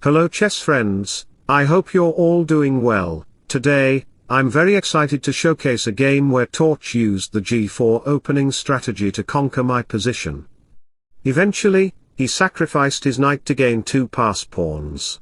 Hello chess friends, I hope you're all doing well. Today, I'm very excited to showcase a game where Torch used the g4 opening strategy to conquer my position. Eventually, he sacrificed his knight to gain 2 pass pawns.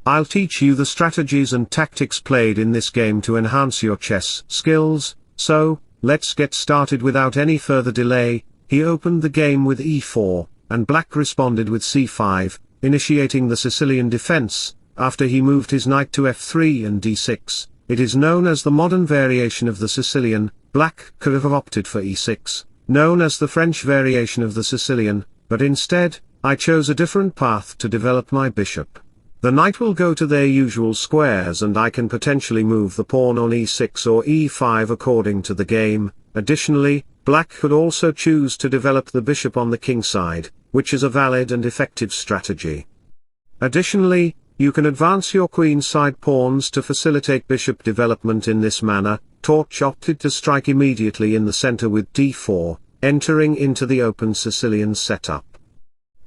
I'll teach you the strategies and tactics played in this game to enhance your chess skills, so, let's get started without any further delay. He opened the game with e4, and black responded with c5, initiating the Sicilian defense. After he moved his knight to f3 and d6, it is known as the modern variation of the Sicilian. Black could have opted for e6, known as the French variation of the Sicilian, but instead, I chose a different path to develop my bishop. The knight will go to their usual squares and I can potentially move the pawn on e6 or e5 according to the game. Additionally, black could also choose to develop the bishop on the king side, which is a valid and effective strategy. Additionally, you can advance your queen side pawns to facilitate bishop development in this manner. Torch opted to strike immediately in the center with d4, entering into the open Sicilian setup.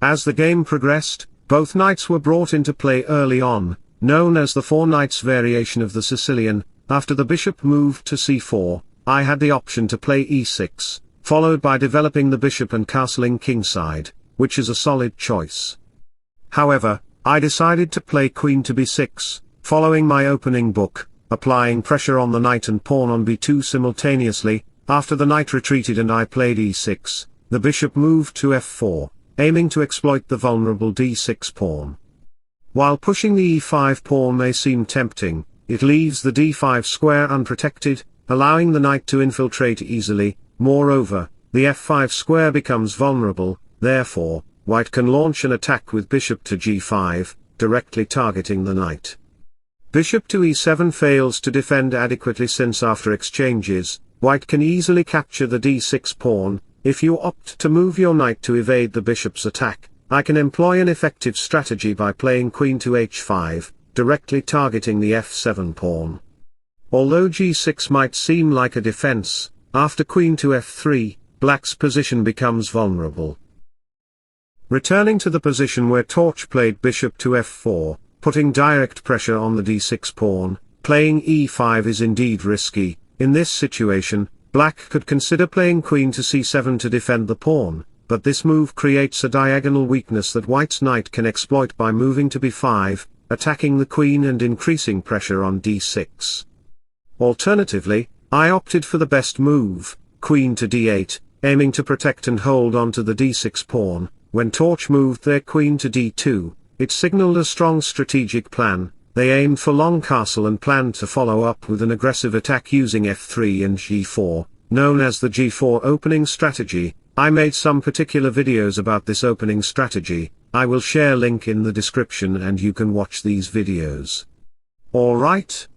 As the game progressed, both knights were brought into play early on, known as the 4 knights variation of the Sicilian. After the bishop moved to c4, I had the option to play e6, followed by developing the bishop and castling kingside, which is a solid choice. However, I decided to play queen to b6, following my opening book, applying pressure on the knight and pawn on b2 simultaneously. After the knight retreated and I played e6, the bishop moved to f4, aiming to exploit the vulnerable d6 pawn. While pushing the e5 pawn may seem tempting, it leaves the d5 square unprotected, allowing the knight to infiltrate easily. Moreover, the f5 square becomes vulnerable. Therefore, white can launch an attack with bishop to g5, directly targeting the knight. Bishop to e7 fails to defend adequately since after exchanges, white can easily capture the d6 pawn. If you opt to move your knight to evade the bishop's attack, I can employ an effective strategy by playing queen to h5, directly targeting the f7 pawn. Although g6 might seem like a defense, after queen to f3, black's position becomes vulnerable. Returning to the position where Torch played bishop to f4, putting direct pressure on the d6 pawn, playing e5 is indeed risky. In this situation, black could consider playing queen to c7 to defend the pawn, but this move creates a diagonal weakness that white's knight can exploit by moving to b5, attacking the queen and increasing pressure on d6. Alternatively, I opted for the best move, queen to d8, aiming to protect and hold on to the d6 pawn. When Torch moved their queen to d2, it signaled a strong strategic plan. They aimed for long castle and planned to follow up with an aggressive attack using f3 and g4, known as the g4 opening strategy. I made some particular videos about this opening strategy. I will share link in the description and you can watch these videos. Alright?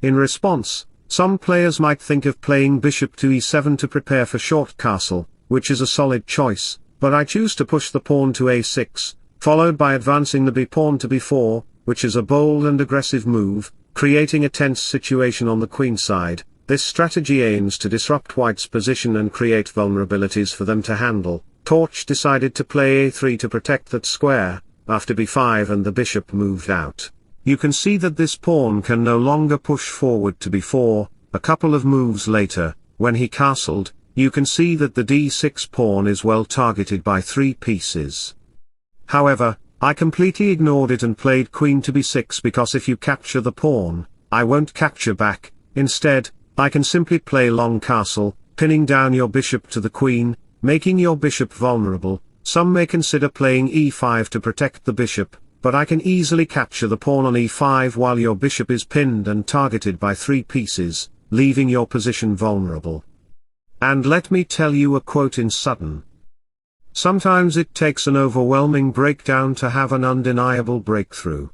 In response, some players might think of playing bishop to e7 to prepare for short castle, which is a solid choice, but I choose to push the pawn to a6, followed by advancing the b-pawn to b4, which is a bold and aggressive move, creating a tense situation on the queen side. This strategy aims to disrupt white's position and create vulnerabilities for them to handle. Torch decided to play a3 to protect that square. After b5 and the bishop moved out, you can see that this pawn can no longer push forward to b4. A couple of moves later, when he castled, you can see that the d6 pawn is well targeted by 3 pieces. However, I completely ignored it and played queen to b6 because if you capture the pawn, I won't capture back. Instead, I can simply play long castle, pinning down your bishop to the queen, making your bishop vulnerable. Some may consider playing e5 to protect the bishop, but I can easily capture the pawn on e5 while your bishop is pinned and targeted by 3 pieces, leaving your position vulnerable. And let me tell you a quote in Sutton. Sometimes it takes an overwhelming breakdown to have an undeniable breakthrough.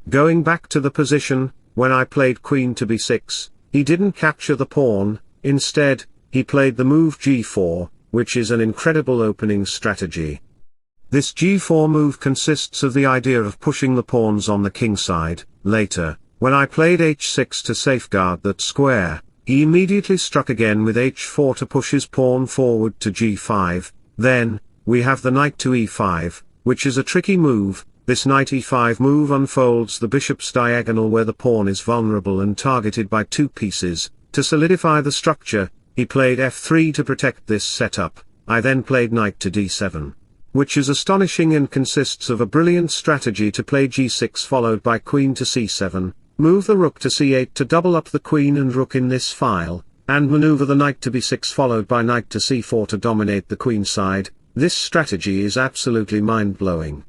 Going back to the position, when I played queen to b6, he didn't capture the pawn. Instead, he played the move g4, which is an incredible opening strategy. This g4 move consists of the idea of pushing the pawns on the king side. Later, when I played h6 to safeguard that square, he immediately struck again with h4 to push his pawn forward to g5. Then, we have the knight to e5, which is a tricky move. this knight e5 move unfolds the bishop's diagonal where the pawn is vulnerable and targeted by two pieces. To solidify the structure, he played f3 to protect this setup. I then played knight to d7, which is astonishing and consists of a brilliant strategy to play g6 followed by queen to c7, move the rook to c8 to double up the queen and rook in this file, and maneuver the knight to b6 followed by knight to c4 to dominate the queen side. This strategy is absolutely mind-blowing.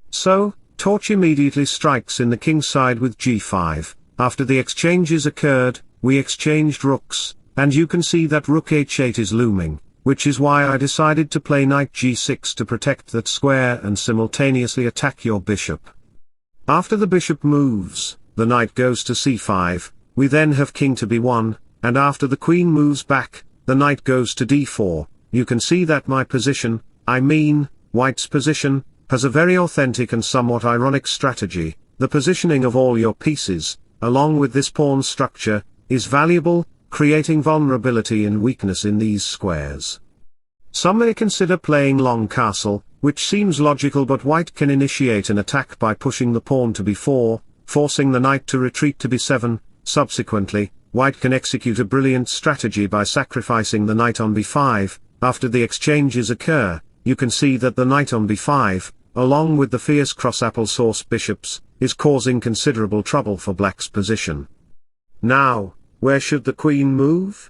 So, Torch immediately strikes in the king side with g5. After the exchanges occurred, we exchanged rooks, and you can see that rook h8 is looming, which is why I decided to play knight g6 to protect that square and simultaneously attack your bishop. After the bishop moves, the knight goes to c5, we then have king to b1, and after the queen moves back, the knight goes to d4. You can see that my position, I mean, white's position, has a very authentic and somewhat ironic strategy. The positioning of all your pieces, along with this pawn structure, is valuable, creating vulnerability and weakness in these squares. Some may consider playing long castle, which seems logical, but white can initiate an attack by pushing the pawn to b4, forcing the knight to retreat to b7. Subsequently, white can execute a brilliant strategy by sacrificing the knight on b5. After the exchanges occur, you can see that the knight on b5, along with the fierce cross-applesauce bishops, is causing considerable trouble for black's position. Now, where should the queen move?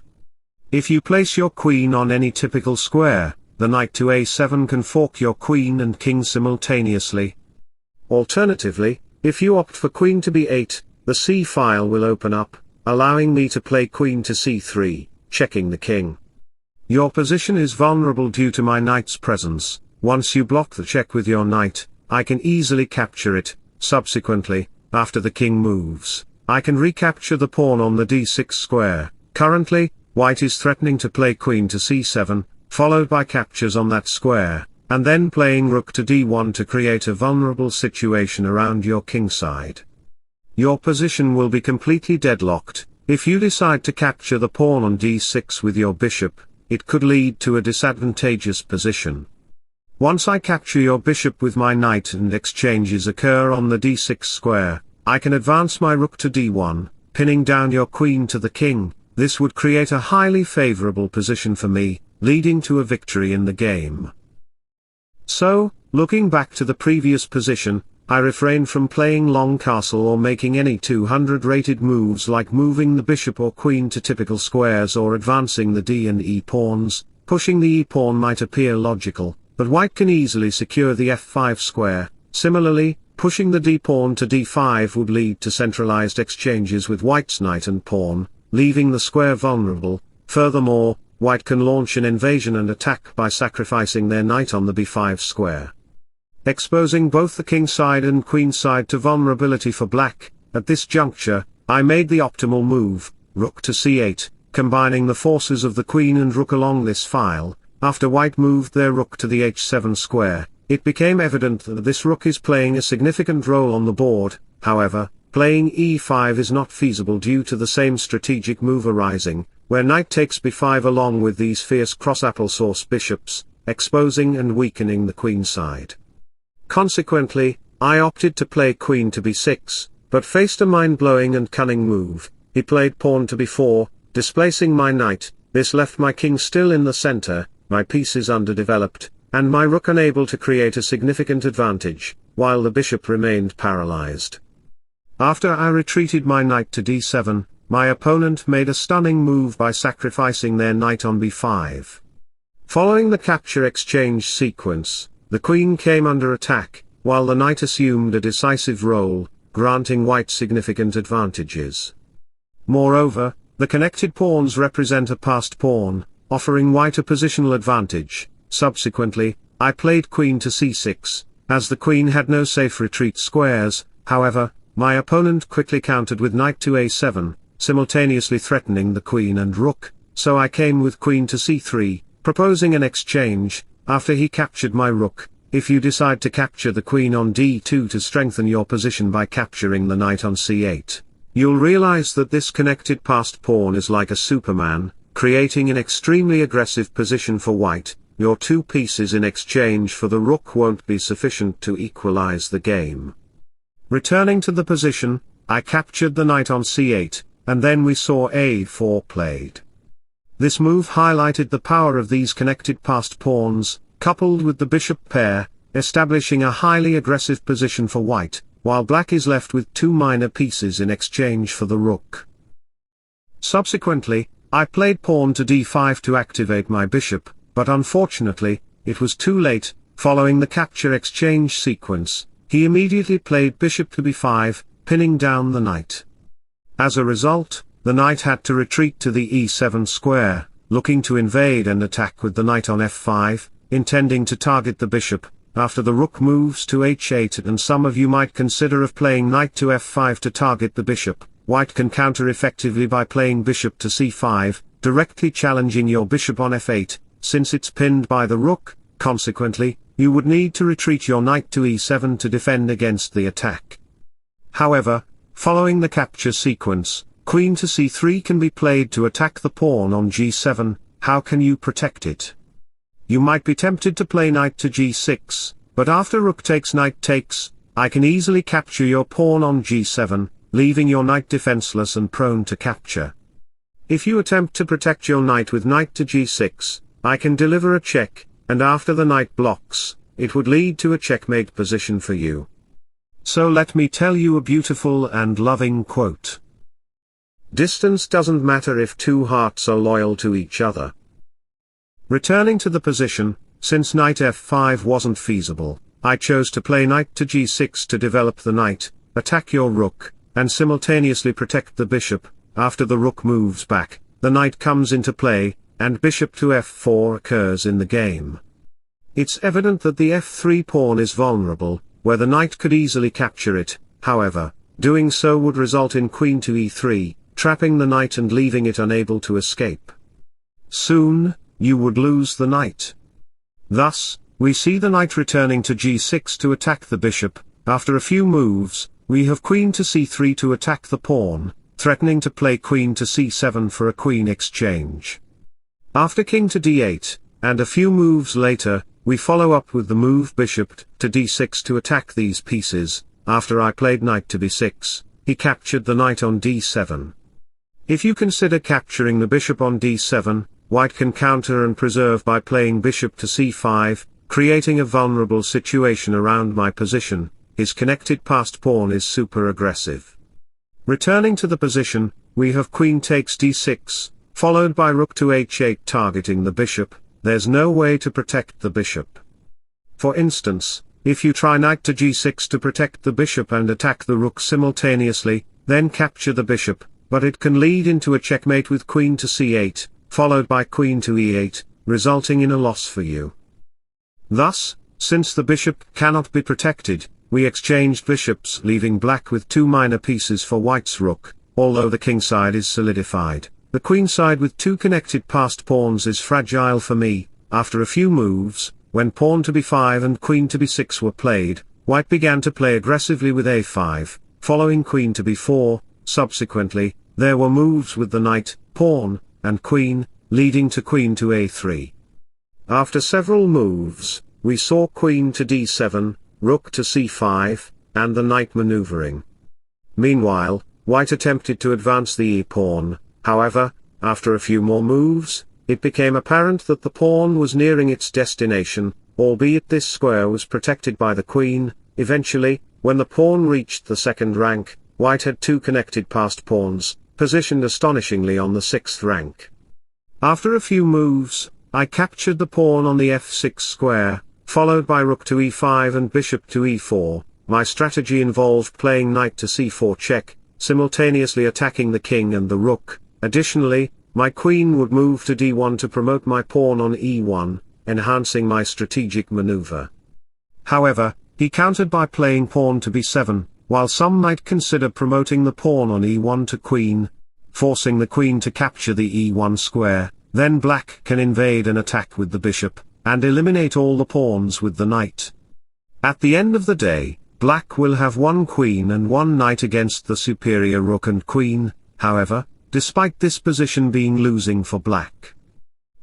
If you place your queen on any typical square, the knight to a7 can fork your queen and king simultaneously. Alternatively, if you opt for queen to b8, the c file will open up, allowing me to play queen to c3, checking the king. Your position is vulnerable due to my knight's presence. Once you block the check with your knight, I can easily capture it. Subsequently, after the king moves, I can recapture the pawn on the d6 square. Currently, white is threatening to play queen to c7, followed by captures on that square, and then playing rook to d1 to create a vulnerable situation around your king side. Your position will be completely deadlocked. If you decide to capture the pawn on d6 with your bishop, it could lead to a disadvantageous position. Once I capture your bishop with my knight and exchanges occur on the d6 square, I can advance my rook to d1, pinning down your queen to the king. This would create a highly favorable position for me, leading to a victory in the game. So, looking back to the previous position, I refrained from playing long castle or making any 200 rated moves like moving the bishop or queen to typical squares or advancing the d and e pawns. Pushing the e pawn might appear logical, but white can easily secure the f5 square. Similarly, pushing the d pawn to d5 would lead to centralized exchanges with white's knight and pawn, leaving the square vulnerable. Furthermore, white can launch an invasion and attack by sacrificing their knight on the b5 square, exposing both the king side and queen side to vulnerability for black. At this juncture, I made the optimal move, rook to c8, combining the forces of the queen and rook along this file. After white moved their rook to the h7 square, it became evident that this rook is playing a significant role on the board. However, playing e5 is not feasible due to the same strategic move arising, where knight takes b5 along with these fierce cross-applesauce bishops, exposing and weakening the queen side. Consequently, I opted to play queen to b6, but faced a mind-blowing and cunning move. He played pawn to b4, displacing my knight. This left my king still in the center, my pieces underdeveloped, and my rook unable to create a significant advantage, while the bishop remained paralyzed. After I retreated my knight to d7, my opponent made a stunning move by sacrificing their knight on b5. Following the capture exchange sequence, the queen came under attack, while the knight assumed a decisive role, granting white significant advantages. Moreover, the connected pawns represent a passed pawn, offering white a positional advantage. Subsequently, I played queen to c6, as the queen had no safe retreat squares. However, my opponent quickly countered with knight to a7, simultaneously threatening the queen and rook, so I came with queen to c3, proposing an exchange. After he captured my rook, if you decide to capture the queen on d2 to strengthen your position by capturing the knight on c8, you'll realize that this connected passed pawn is like a Superman, creating an extremely aggressive position for white. your 2 pieces in exchange for the rook won't be sufficient to equalize the game. Returning to the position, I captured the knight on c8, and then we saw a4 played. This move highlighted the power of these connected passed pawns, coupled with the bishop pair, establishing a highly aggressive position for white, while black is left with 2 minor pieces in exchange for the rook. Subsequently, I played pawn to d5 to activate my bishop, but unfortunately, it was too late. Following the capture exchange sequence, he immediately played bishop to b5, pinning down the knight. As a result, the knight had to retreat to the e7 square, looking to invade and attack with the knight on f5, intending to target the bishop, after the rook moves to h8, and some of you might consider of playing knight to f5 to target the bishop. White can counter effectively by playing bishop to c5, directly challenging your bishop on f8, since it's pinned by the rook. Consequently, you would need to retreat your knight to e7 to defend against the attack. However, following the capture sequence, queen to c3 can be played to attack the pawn on g7. How can you protect it? You might be tempted to play knight to g6, but after rook takes knight takes, I can easily capture your pawn on g7, leaving your knight defenseless and prone to capture. If you attempt to protect your knight with knight to g6, I can deliver a check, and after the knight blocks, it would lead to a checkmate position for you. So let me tell you a beautiful and loving quote. Distance doesn't matter if 2 hearts are loyal to each other. Returning to the position, since knight f5 wasn't feasible, I chose to play knight to g6 to develop the knight, attack your rook, and simultaneously protect the bishop. After the rook moves back, the knight comes into play, and bishop to f4 occurs in the game. It's evident that the f3 pawn is vulnerable, where the knight could easily capture it. However, doing so would result in queen to e3, trapping the knight and leaving it unable to escape. Soon, you would lose the knight. Thus, we see the knight returning to g6 to attack the bishop. After a few moves, we have queen to c3 to attack the pawn, threatening to play queen to c7 for a queen exchange. After king to d8, and a few moves later, we follow up with the move bishop to d6 to attack these pieces. After I played knight to b6, he captured the knight on d7. If you consider capturing the bishop on d7, white can counter and preserve by playing bishop to c5, creating a vulnerable situation around my position. His connected passed pawn is super aggressive. Returning to the position, we have queen takes d6, followed by rook to h8 targeting the bishop. There's no way to protect the bishop. For instance, if you try knight to g6 to protect the bishop and attack the rook simultaneously, then capture the bishop, but it can lead into a checkmate with queen to c8, followed by queen to e8, resulting in a loss for you. Thus, since the bishop cannot be protected, we exchanged bishops, leaving black with 2 minor pieces for white's rook. Although the king side is solidified, the queen side with 2 connected passed pawns is fragile for me. After a few moves, when pawn to b5 and queen to b6 were played, white began to play aggressively with a5, following queen to b4. Subsequently, there were moves with the knight, pawn, and queen, leading to queen to a3. After several moves, we saw queen to d7, rook to c5, and the knight maneuvering. Meanwhile, white attempted to advance the e-pawn. However, after a few more moves, it became apparent that the pawn was nearing its destination, albeit this square was protected by the queen. Eventually, when the pawn reached the second rank, white had 2 connected passed pawns, positioned astonishingly on the 6th rank. After a few moves, I captured the pawn on the f6 square, followed by rook to e5 and bishop to e4. My strategy involved playing knight to c4 check, simultaneously attacking the king and the rook. Additionally, my queen would move to d1 to promote my pawn on e1, enhancing my strategic maneuver. However, he countered by playing pawn to b7, while some might consider promoting the pawn on e1 to queen, forcing the queen to capture the e1 square. Then black can invade and attack with the bishop, and eliminate all the pawns with the knight. At the end of the day, black will have 1 queen and 1 knight against the superior rook and queen. However, despite this position being losing for black.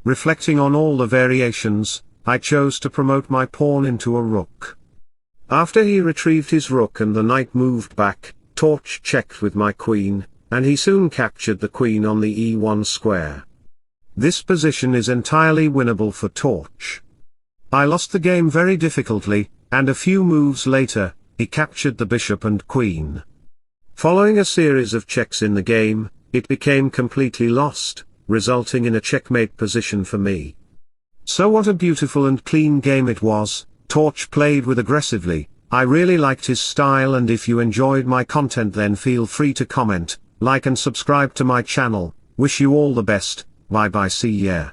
Reflecting on all the variations, I chose to promote my pawn into a rook. After he retrieved his rook and the knight moved back, Torch checked with my queen, and he soon captured the queen on the e1 square. This position is entirely winnable for Torch. I lost the game very difficultly, and a few moves later, he captured the bishop and queen. Following a series of checks in the game, it became completely lost, resulting in a checkmate position for me. So what a beautiful and clean game it was. Torch played with aggressively. I really liked his style, and if you enjoyed my content then feel free to comment, like and subscribe to my channel. Wish you all the best. Bye bye, see ya.